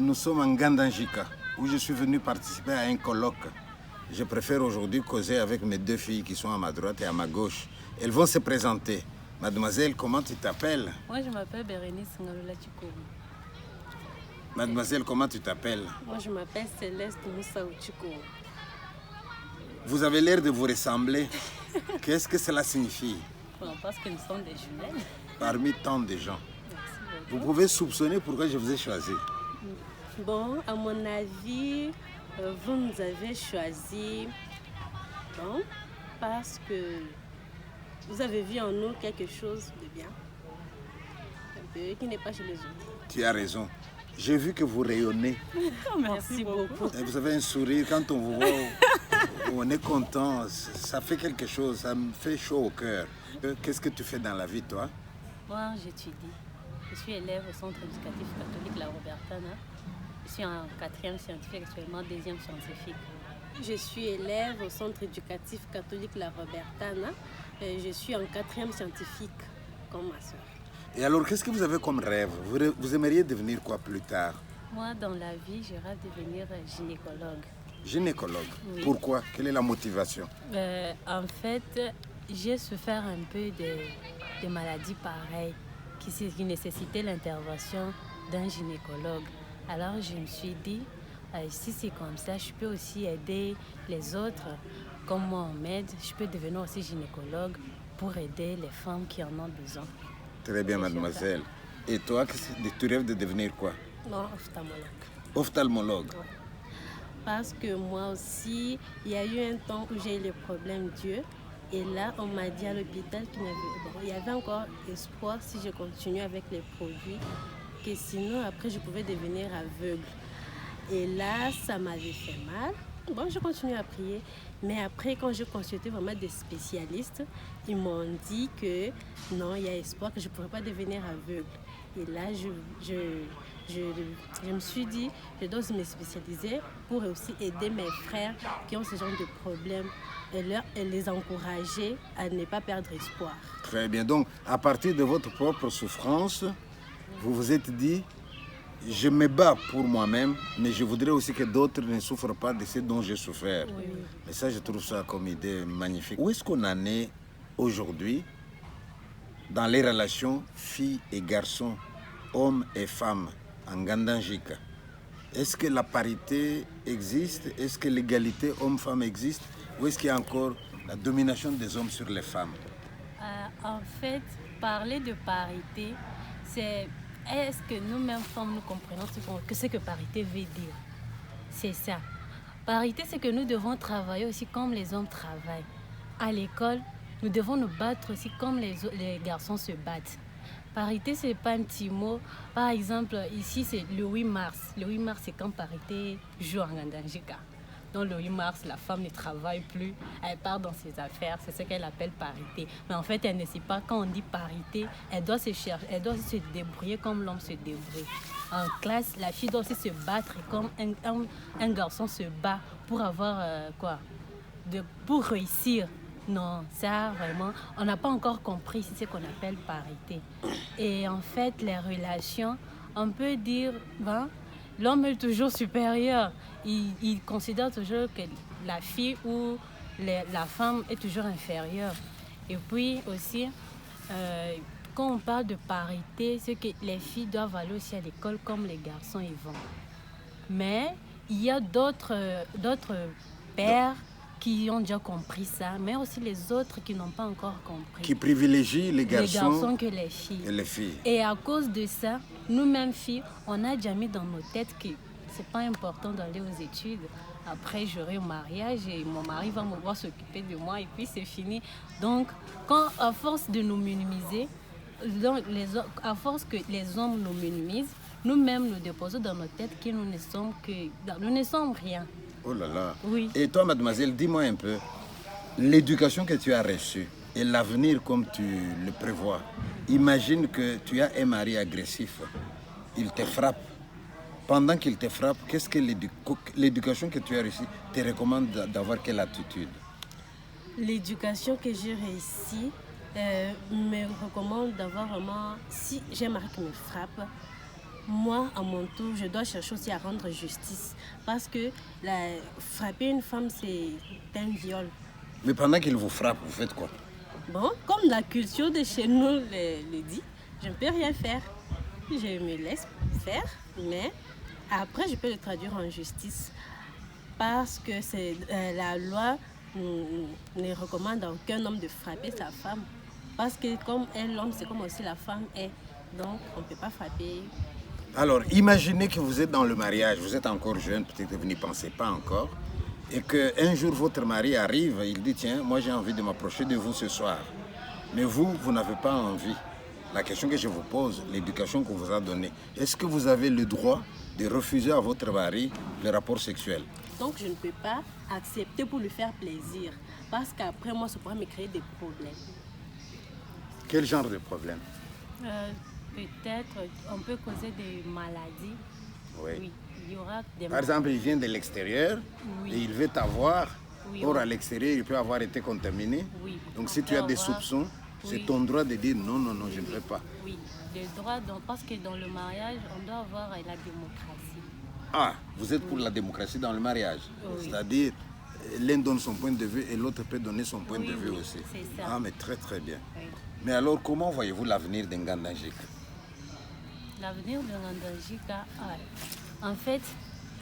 nous sommes en Gandanjika, où je suis venu participer à un colloque. Je préfère aujourd'hui causer avec mes deux filles qui sont à ma droite et à ma gauche. Elles vont se présenter. Mademoiselle, comment tu t'appelles? Moi, je m'appelle Bérénice Ngalola Chikoum. Mademoiselle, comment tu t'appelles? Moi, je m'appelle Céleste Moussa Chikoum. Vous avez l'air de vous ressembler. Qu'est-ce que cela signifie? Bon, parce que nous sommes des jumelles. Parmi tant de gens. Merci Vous beaucoup. pouvez soupçonner pourquoi je vous ai choisi. Bon, à mon avis, vous nous avez choisi parce que vous avez vu en nous quelque chose de bien, un peu qui n'est pas chez les autres. Tu as raison. J'ai vu que vous rayonnez. Merci beaucoup. Et vous avez un sourire. Quand on vous voit, on est content. Ça fait quelque chose. Ça me fait chaud au cœur. Qu'est-ce que tu fais dans la vie, toi? Moi, j'étudie. Je suis élève au Centre éducatif catholique La Robertana. Je suis en 4e scientifique, actuellement 2e scientifique. Je suis élève au Centre éducatif catholique La Robertana. Je suis en 4e scientifique, comme ma soeur. Et alors, qu'est-ce que vous avez comme rêve? Vous aimeriez devenir quoi plus tard? Moi, dans la vie, je rêve de devenir gynécologue. Gynécologue. Oui. Pourquoi? Quelle est la motivation? En fait, j'ai souffert un peu de maladies pareilles qui nécessitaient l'intervention d'un gynécologue. Alors, je me suis dit, si c'est comme ça, je peux aussi aider les autres. Comme moi, on m'aide, je peux devenir aussi gynécologue pour aider les femmes qui en ont besoin. Très bien, mademoiselle. Et toi, tu rêves de devenir quoi? Non, ophtalmologue. Ophtalmologue. Parce que moi aussi, il y a eu un temps où j'ai eu les problèmes d'yeux. Et là, on m'a dit à l'hôpital qu'il y avait encore espoir si je continuais avec les produits, que sinon après je pouvais devenir aveugle. Et là, ça m'avait fait mal. Bon, je continue à prier. Mais après, quand je consultais vraiment des spécialistes, ils m'ont dit que non, il y a espoir que je ne pourrais pas devenir aveugle. Et là, je me suis dit, je dois aussi me spécialiser pour aussi aider mes frères qui ont ce genre de problèmes et les encourager à ne pas perdre espoir. Très bien. Donc, à partir de votre propre souffrance, vous vous êtes dit, je me bats pour moi-même, mais je voudrais aussi que d'autres ne souffrent pas de ce dont j'ai souffert. Oui. Et ça, je trouve ça comme idée magnifique. Où est-ce qu'on en est aujourd'hui dans les relations filles et garçons, hommes et femmes en Gandanjika? Est-ce que la parité existe? Est-ce que l'égalité homme-femme existe? Ou est-ce qu'il y a encore la domination des hommes sur les femmes? En fait, parler de parité, c'est est-ce que nous-mêmes femmes, nous comprenons ce que parité veut dire? C'est ça. Parité, c'est que nous devons travailler aussi comme les hommes travaillent. À l'école, nous devons nous battre aussi comme les garçons se battent. Parité, c'est pas un petit mot. Par exemple, ici, c'est le 8 mars. Le 8 mars, c'est quand parité joue en Gandanjika. Donc le 8 mars, la femme ne travaille plus, elle part dans ses affaires, c'est ce qu'elle appelle parité. Mais en fait, elle ne sait pas, quand on dit parité, elle doit se chercher, elle doit se débrouiller comme l'homme se débrouille. En classe, la fille doit aussi se battre comme un garçon se bat pour avoir pour réussir. Non, ça vraiment, on n'a pas encore compris ce qu'on appelle parité. Et en fait, les relations, on peut dire, l'homme est toujours supérieur. Il considère toujours que la fille ou la femme est toujours inférieure. Et puis aussi, quand on parle de parité, c'est que les filles doivent aller aussi à l'école comme les garçons y vont. Mais il y a d'autres pères qui ont déjà compris ça, mais aussi les autres qui n'ont pas encore compris. Qui privilégient les garçons que les filles. Et les filles. Et à cause de ça, nous-mêmes filles, on a déjà mis dans nos têtes que c'est pas important d'aller aux études. Après, j'aurai un mariage et mon mari va me voir s'occuper de moi et puis c'est fini. Donc, à force de nous minimiser, à force que les hommes nous minimisent, nous-mêmes nous déposons dans nos têtes que nous ne sommes rien. Oh là là. Oui. Et toi, mademoiselle, dis-moi un peu, l'éducation que tu as reçue et l'avenir comme tu le prévois, imagine que tu as un mari agressif, il te frappe. Pendant qu'il te frappe, qu'est-ce que l'éducation que tu as reçue te recommande d'avoir quelle attitude? L'éducation que j'ai réussi me recommande d'avoir vraiment, si j'ai un mari qui me frappe, moi, à mon tour, je dois chercher aussi à rendre justice. Parce que frapper une femme, c'est un viol. Mais pendant qu'il vous frappe, vous faites quoi? Bon, comme la culture de chez nous le dit, je ne peux rien faire. Je me laisse faire, mais après, je peux le traduire en justice. Parce que la loi ne recommande à aucun homme de frapper sa femme. Parce que comme l'homme, c'est comme aussi la femme est. Donc, on ne peut pas frapper. Alors, imaginez que vous êtes dans le mariage, vous êtes encore jeune, peut-être que vous n'y pensez pas encore, et qu'un jour votre mari arrive, il dit, tiens, moi j'ai envie de m'approcher de vous ce soir. Mais vous n'avez pas envie. La question que je vous pose, l'éducation qu'on vous a donnée, est-ce que vous avez le droit de refuser à votre mari le rapport sexuel? Donc, je ne peux pas accepter pour lui faire plaisir. Parce qu'après, moi, ça pourrait me créer des problèmes. Quel genre de problème? Peut-être, on peut causer des maladies. Oui. Il y aura des Par exemple, il vient de l'extérieur et il veut t'avoir. Or, à l'extérieur, il peut avoir été contaminé. Oui. Donc, si tu as des soupçons, c'est ton droit de dire non, je ne veux pas. Oui, le droit, parce que dans le mariage, on doit avoir la démocratie. Ah, vous êtes pour la démocratie dans le mariage. Oui. C'est-à-dire, l'un donne son point de vue et l'autre peut donner son point de vue aussi. C'est ça. Ah, mais très très bien. Oui. Mais alors, comment voyez-vous l'avenir d'Nganda Njika? L'avenir de Nganda-Njika, en fait,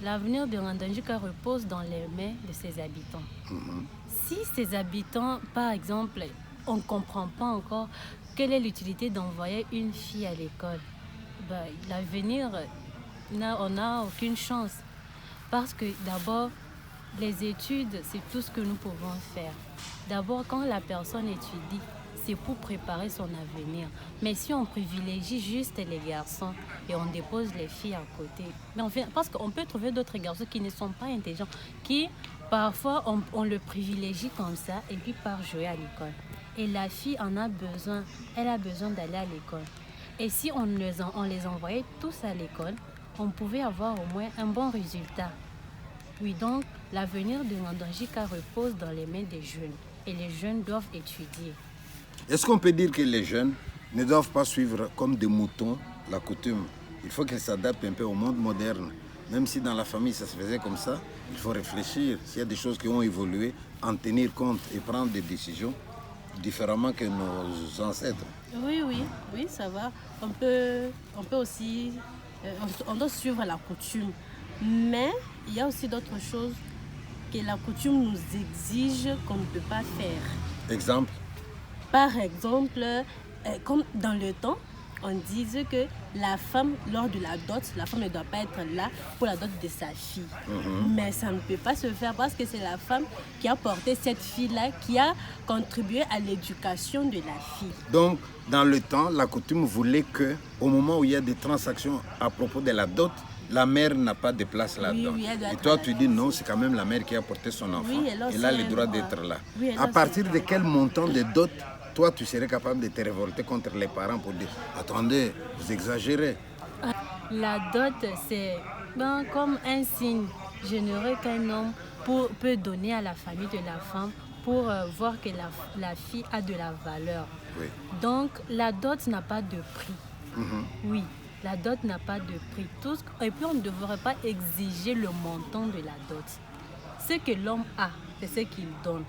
l'avenir de Nganda-Njika repose dans les mains de ses habitants. Si ces habitants, par exemple, on ne comprend pas encore quelle est l'utilité d'envoyer une fille à l'école, l'avenir, on n'a aucune chance. Parce que d'abord, les études, c'est tout ce que nous pouvons faire. D'abord, quand la personne étudie, c'est pour préparer son avenir. Mais si on privilégie juste les garçons et on dépose les filles à côté, mais parce qu'on peut trouver d'autres garçons qui ne sont pas intelligents, qui parfois on le privilégie comme ça et puis part jouer à l'école. Et la fille en a besoin, elle a besoin d'aller à l'école. Et si on les envoyait tous à l'école, on pouvait avoir au moins un bon résultat. Oui, donc l'avenir de Nganda-Njika repose dans les mains des jeunes et les jeunes doivent étudier. Est-ce qu'on peut dire que les jeunes ne doivent pas suivre comme des moutons la coutume? Il faut qu'ils s'adaptent un peu au monde moderne. Même si dans la famille ça se faisait comme ça, il faut réfléchir. S'il y a des choses qui ont évolué, en tenir compte et prendre des décisions différemment que nos ancêtres. Oui, ça va. On peut aussi, on doit suivre la coutume. Mais il y a aussi d'autres choses que la coutume nous exige qu'on ne peut pas faire. Exemple? Par exemple, comme dans le temps, on disait que la femme, lors de la dot, la femme ne doit pas être là pour la dot de sa fille. Mais ça ne peut pas se faire parce que c'est la femme qui a porté cette fille-là, qui a contribué à l'éducation de la fille. Donc, dans le temps, la coutume voulait qu'au moment où il y a des transactions à propos de la dot, la mère n'a pas de place là-dedans. Oui, et toi, tu dis non, c'est quand même la mère qui a porté son enfant. Oui, elle a le droit d'être là. Oui, à partir de quel montant de dot, toi, tu serais capable de te révolter contre les parents pour dire « Attendez, vous exagérez ». La dot, c'est comme un signe généreux qu'un homme peut donner à la famille de la femme pour voir que la fille a de la valeur. Oui. Donc, la dot n'a pas de prix. Oui, la dot n'a pas de prix. Et puis, on ne devrait pas exiger le montant de la dot. Ce que l'homme a, c'est ce qu'il donne.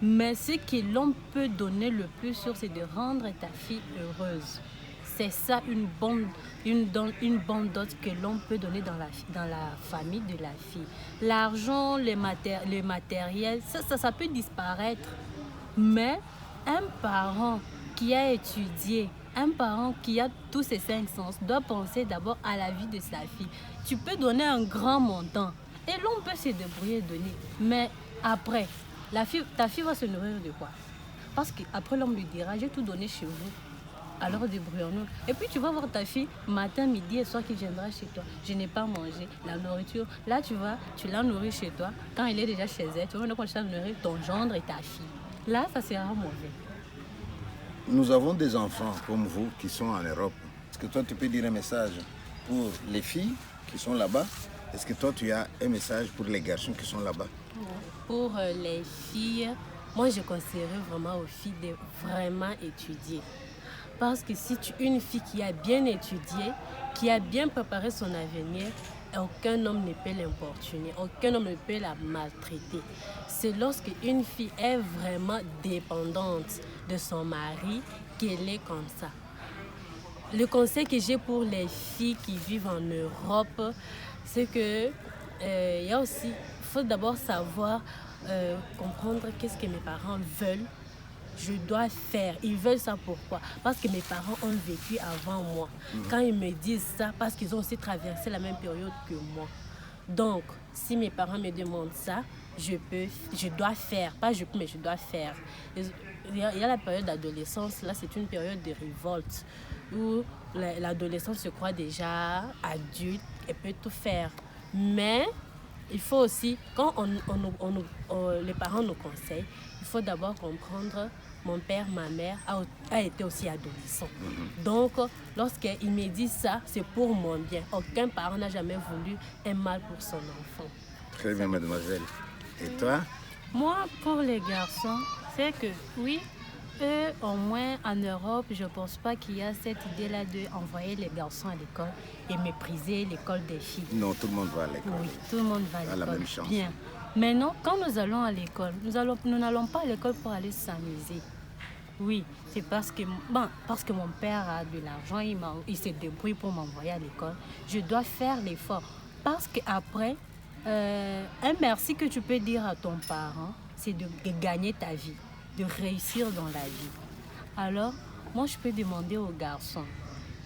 Mais ce que l'homme peut donner le plus sûr, c'est de rendre ta fille heureuse. C'est ça une bonne dot que l'homme peut donner dans la famille de la fille. L'argent, le matériel, ça peut disparaître. Mais un parent qui a étudié, un parent qui a tous ces 5 sens, doit penser d'abord à la vie de sa fille. Tu peux donner un grand montant et l'homme peut se débrouiller et donner. Mais après, ta fille va se nourrir de quoi? Parce qu'après, l'homme lui dira, j'ai tout donné chez vous. Alors débrouillons-nous. Et puis tu vas voir ta fille matin, midi et soir qui viendra chez toi. Je n'ai pas mangé la nourriture. Là, tu l'as nourrie chez toi. Quand il est déjà chez elle, tu vas venir continuer à nourrir ton gendre et ta fille. Là, ça sera mauvais. Nous avons des enfants comme vous qui sont en Europe. Est-ce que toi, tu peux dire un message pour les filles qui sont là-bas? Est-ce que toi, tu as un message pour les garçons qui sont là-bas? Pour les filles, moi, je conseillerais vraiment aux filles de vraiment étudier. Parce que si une fille qui a bien étudié, qui a bien préparé son avenir, aucun homme ne peut l'importuner, aucun homme ne peut la maltraiter. C'est lorsque une fille est vraiment dépendante de son mari qu'elle est comme ça. Le conseil que j'ai pour les filles qui vivent en Europe, c'est que il faut d'abord savoir comprendre qu'est-ce que mes parents veulent. Je dois faire. Ils veulent ça pourquoi? Parce que mes parents ont vécu avant moi. Quand ils me disent ça, parce qu'ils ont aussi traversé la même période que moi. Donc, si mes parents me demandent ça, je dois faire. Pas je peux, mais je dois faire. Il y a la période d'adolescence, là c'est une période de révolte où l'adolescent se croit déjà adulte et peut tout faire. Mais il faut aussi, quand les parents nous conseillent, il faut d'abord comprendre, mon père, ma mère a été aussi adolescent. Donc, lorsqu'ils me disent ça, c'est pour mon bien. Aucun parent n'a jamais voulu un mal pour son enfant. Très bien, mademoiselle. Et toi? Moi, pour les garçons, c'est que oui, eux, au moins en Europe, je ne pense pas qu'il y a cette idée-là d'envoyer les garçons à l'école et mépriser l'école des filles. Non, tout le monde va à l'école. Oui, tout le monde va à l'école. La même chance. Bien. Maintenant, quand nous allons à l'école, nous n'allons pas à l'école pour aller s'amuser. Oui, c'est parce que mon père a de l'argent, il se débrouille pour m'envoyer à l'école. Je dois faire l'effort. Parce qu'après, un merci que tu peux dire à ton parent, c'est de gagner ta vie, de réussir dans la vie. Alors, moi, je peux demander aux garçons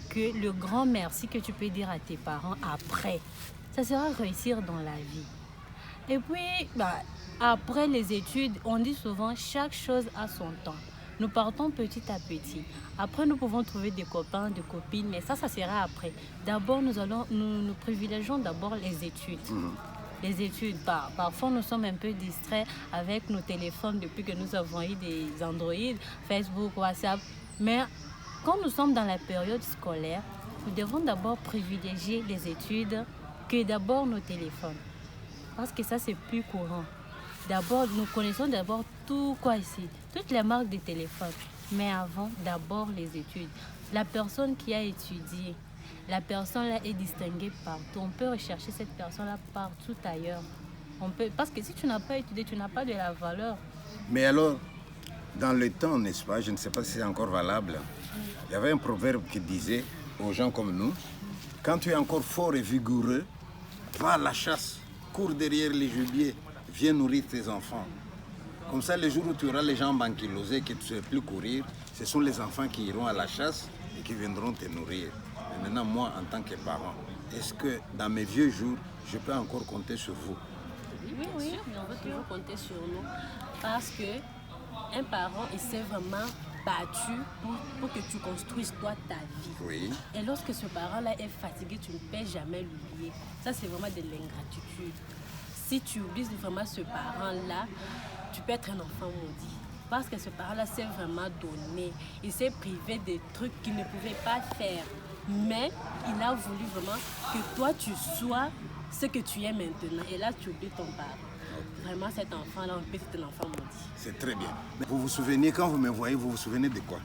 que le grand merci que tu peux dire à tes parents après, ça sera réussir dans la vie. Et puis, après les études, on dit souvent chaque chose a son temps. Nous partons petit à petit. Après, nous pouvons trouver des copains, des copines, mais ça sera après. D'abord, nous privilégions d'abord les études. Les études, parfois nous sommes un peu distraits avec nos téléphones depuis que nous avons eu des Android, Facebook, WhatsApp. Mais quand nous sommes dans la période scolaire, nous devons d'abord privilégier les études que d'abord nos téléphones. Parce que ça, c'est plus courant. D'abord, nous connaissons d'abord tout quoi ici, toutes les marques de téléphones. Mais avant, d'abord les études. La personne qui a étudié, la personne-là est distinguée partout. On peut rechercher cette personne-là partout ailleurs. Parce que si tu n'as pas étudié, tu n'as pas de la valeur. Mais alors, dans le temps, n'est-ce pas, je ne sais pas si c'est encore valable, il y avait un proverbe qui disait aux gens comme nous, quand tu es encore fort et vigoureux, va à la chasse, cours derrière les gibiers, viens nourrir tes enfants. Comme ça, le jour où tu auras les jambes ankylosées, que tu ne sais plus courir, ce sont les enfants qui iront à la chasse et qui viendront te nourrir. Et maintenant, moi, en tant que parent, est-ce que dans mes vieux jours, je peux encore compter sur vous? Oui, mais on va toujours compter sur nous. Parce qu'un parent, il s'est vraiment battu pour que tu construises toi ta vie. Oui. Et lorsque ce parent-là est fatigué, tu ne peux jamais l'oublier. Ça, c'est vraiment de l'ingratitude. Si tu oublies vraiment ce parent-là, tu peux être un enfant maudit. Parce que ce parent-là s'est vraiment donné. Il s'est privé des trucs qu'il ne pouvait pas faire. Mais il a voulu vraiment que toi, tu sois ce que tu es maintenant. Et là, tu oublies ton parent. Vraiment, cet enfant-là, on peut être un enfant maudit. C'est très bien. Mais vous vous souvenez, quand vous me voyez, vous vous souvenez de quoi?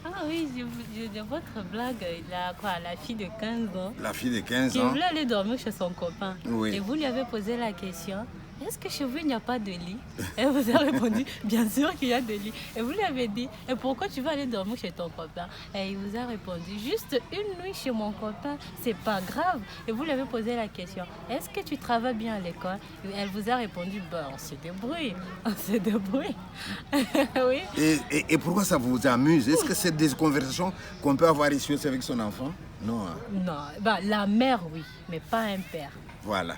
Ah oui, de votre blague, la fille de 15 ans. La fille de 15 qui ans. Qui voulait aller dormir chez son copain. Oui. Et vous lui avez posé la question, est-ce que chez vous, il n'y a pas de lit? Elle vous a répondu, bien sûr qu'il y a de lit. Et vous lui avez dit, et pourquoi tu vas aller dormir chez ton copain? Et il vous a répondu, juste une nuit chez mon copain, c'est pas grave. Et vous lui avez posé la question, est-ce que tu travailles bien à l'école? Et elle vous a répondu, on se débrouille. On se débrouille. Oui. Et pourquoi ça vous amuse? Est-ce que c'est des conversations qu'on peut avoir ici aussi avec son enfant? Non. Hein? Non, la mère, oui, mais pas un père. Voilà.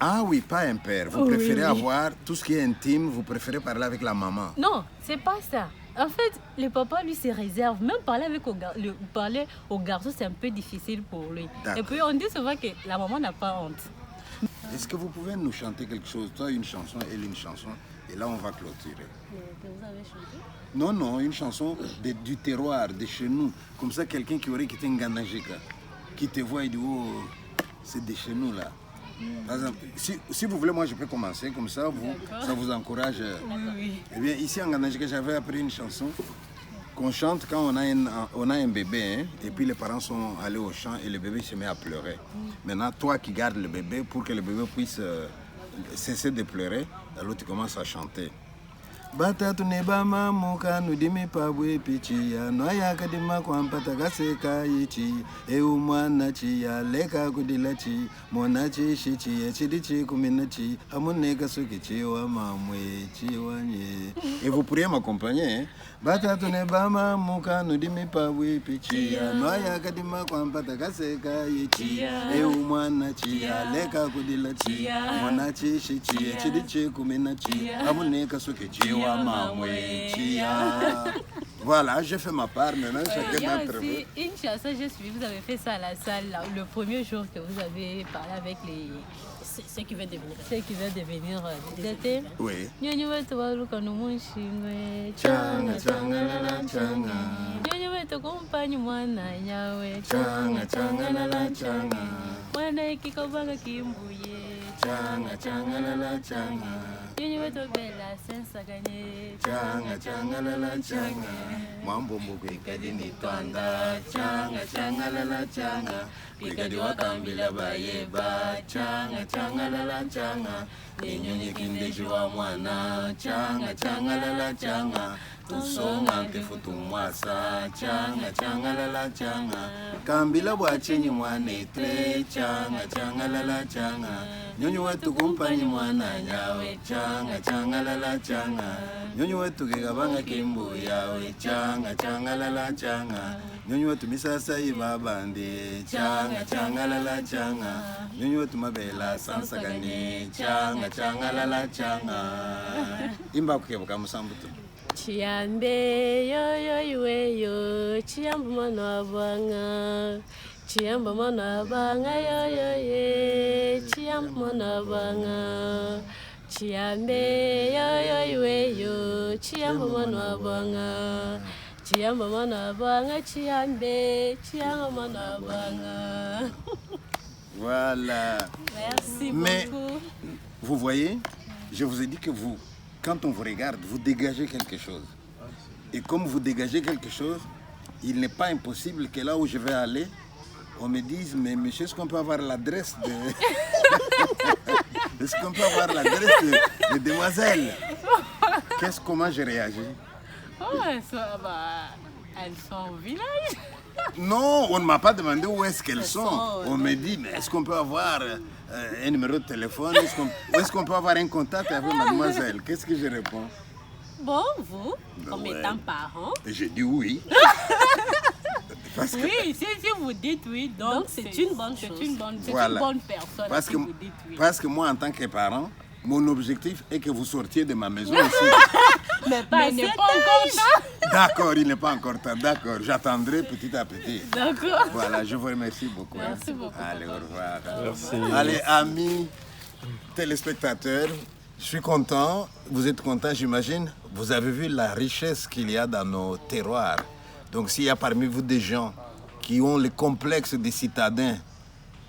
Ah oui, pas un père. Vous préférez avoir tout ce qui est intime, vous préférez parler avec la maman? Non, c'est pas ça. En fait, le papa, lui, se réserve. Même parler au garçon, c'est un peu difficile pour lui. Et puis, on dit souvent que la maman n'a pas honte. Est-ce que vous pouvez nous chanter quelque chose? Toi, une chanson, elle, une chanson. Et là, on va clôturer. Que vous avez chanté? Non, une chanson du terroir, de chez nous. Comme ça, quelqu'un qui aurait quitté Nganda Njika, qui te voit et dit, oh, c'est de chez nous, là. Par exemple, si vous voulez, moi je peux commencer, comme ça vous encourage. Oui. Eh bien, ici en Nganda Njika, j'avais appris une chanson qu'on chante quand on a un bébé, hein, et puis les parents sont allés au champ et le bébé se met à pleurer. Maintenant, toi qui gardes le bébé, pour que le bébé puisse cesser de pleurer, alors tu commences à chanter. Batatu nebama muka nudimi pabwe pichia noya kadima kwampata kaseka yichi eumwana chia leka kudilachi monachi shichi echidichi kuminachi amuneka sukichi wa mamwe chiwanye. Et vous pourriez m'accompagner, hein? Batatu nebama muka nudimi pabwe pichia noya kadima kwampata kaseka yichi eumwana chia leka kudilachi monachi shichi echidichi kuminachi amuneka sukichi. Voilà, j'ai fait ma part. Maintenant, chacun d'entre vous. Une chanson, j'ai suivi, vous avez fait ça à la salle, là, le premier jour que vous avez parlé avec ceux qui viennent de venir. Ceux qui viennent de venir. C'était. Oui. Changa, changa, la la changa. Nyonyo compagne mwana nyawe. Changa, changa, la la changa. Mwana kikobanga kimbuye. Changa, changa, la la changa. Bella senza gagné. Changa, changa, la la changa. Mambo mbugu Kadini twanga. Changa, changa, la la changa. Pikadi wakambila bayeba. Changa, changa, la la changa. Ninyonyi kindeji wa mwana. Changa, changa, la la changa. Tusonga ntefutu mwasa. Changa, changa, la la changa. Kambila bwachenyi mwanetre. Changa, changa, la la changa. Nyonyi wetu kumpanyi mwana nyawe. Changa, changa, la la changa. Nyonyi wetu kikabanga kimbu yawe. Changa, changa, la la changa. Nyonyi wetu misasa ibabande. Changa, changa, la la changa. Nyonyi wetu mabela sansagane. Changa, changa, la la changa. Imba kukebuka musambutu. Chiambe yo yo iwe yo. Chiambe mwana wabanga. Chiamba mwana banga yo yo ye. Chiamba mwana banga. Chiambe yo yo iwe yo. Chiamba mwana banga. Chiamba mwana banga. Chiamba mwana banga. Voilà. Merci Mais, beaucoup. Vous voyez, je vous ai dit que vous, quand on vous regarde, vous dégagez quelque chose. Et comme vous dégagez quelque chose, il n'est pas impossible que là où je vais aller, on me dise, mais monsieur, est-ce qu'on peut avoir l'adresse de... Est-ce qu'on peut avoir l'adresse de demoiselle? Comment je réagis? Elles sont au village. Non, on ne m'a pas demandé où est-ce qu'elles sont. On me dit, mais est-ce qu'on peut avoir un numéro de téléphone? Est-ce qu'on peut avoir un contact avec mademoiselle? Qu'est-ce que je réponds? Bon, vous, comme étant parent. J'ai dit oui. Oui, si vous dites oui, donc c'est une bonne chose. C'est une bonne personne. Parce que, vous dites oui. Parce que moi, en tant que parent, mon objectif est que vous sortiez de ma maison ici. Mais il n'est pas encore temps. D'accord, il n'est pas encore temps. D'accord, j'attendrai petit à petit. D'accord. Voilà, je vous remercie beaucoup. Merci beaucoup. Allez, au revoir. Merci. Allez, amis téléspectateurs, je suis content. Vous êtes contents, j'imagine. Vous avez vu la richesse qu'il y a dans nos terroirs. Donc s'il y a parmi vous des gens qui ont le complexe des citadins,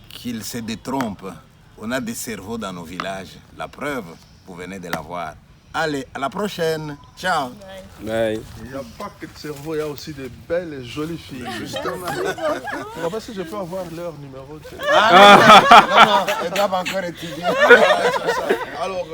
qu'ils se détrompent, on a des cerveaux dans nos villages. La preuve, vous venez de la voir. Allez, à la prochaine. Ciao. Bye. Il n'y a pas que de cerveau, il y a aussi de belles et jolies filles. Justement. On va si je peux avoir leur numéro de téléphone. Non, elles doivent encore étudier. Alors,